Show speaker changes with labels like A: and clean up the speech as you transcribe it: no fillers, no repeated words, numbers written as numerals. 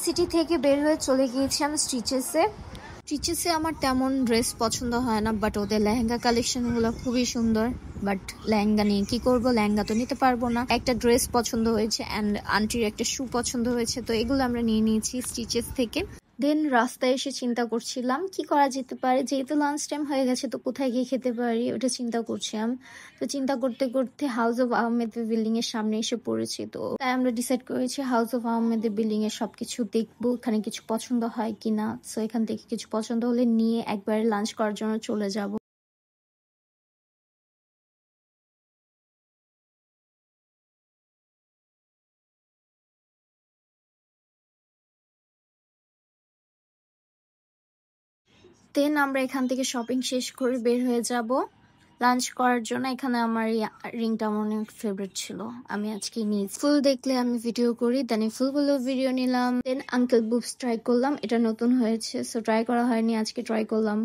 A: City থেকে বের হয়ে চলে গিয়েছিলাম স্টিচেসে। স্টিচেসে আমার তেমন ড্রেস পছন্দ হয় না, বাট ওদের লেহেঙ্গা কালেকশনগুলো খুবই সুন্দর। বাট লেহেঙ্গা নিয়ে কি করব, লেহেঙ্গা তো নিতে পারবো না। একটা ড্রেস পছন্দ হয়েছে অ্যান্ড আন্টির একটা শু পছন্দ হয়েছে, তো এগুলো আমরা নিয়ে নিয়েছি স্টিচেস থেকে। দেন রাস্তায় এসে চিন্তা করছিলাম কি করা যেতে পারে, যেহেতু লাঞ্চ টাইম হয়ে গেছে তো কোথায় গিয়ে খেতে পারি ওটা চিন্তা করছিলাম। তো চিন্তা করতে করতে হাউস অফ আহমেদের বিল্ডিং এর সামনে এসে পড়েছি, তো তাই আমরা ডিসাইড করেছি হাউস অফ আহমেদের বিল্ডিং এর সবকিছু দেখবো, এখানে কিছু পছন্দ হয় কিনা। সো এখান থেকে কিছু পছন্দ হলে নিয়ে একবারে লাঞ্চ করার জন্য চলে যাব। দেন আমরা এখান থেকে শপিং শেষ করে বের হয়ে যাব লাঞ্চ করার জন্য। এখানে আমার এই রিংটা আমার অনেক ফেভারিট ছিল, আমি আজকে নিয়েছি। ফুল দেখলে আমি ভিডিও করি, দেন ফুলগুলো ভিডিও নিলাম। দেন আঙ্কেল বুবস ট্রাই করলাম, এটা নতুন হয়েছে, সো ট্রাই করা হয়নি, আজকে ট্রাই করলাম।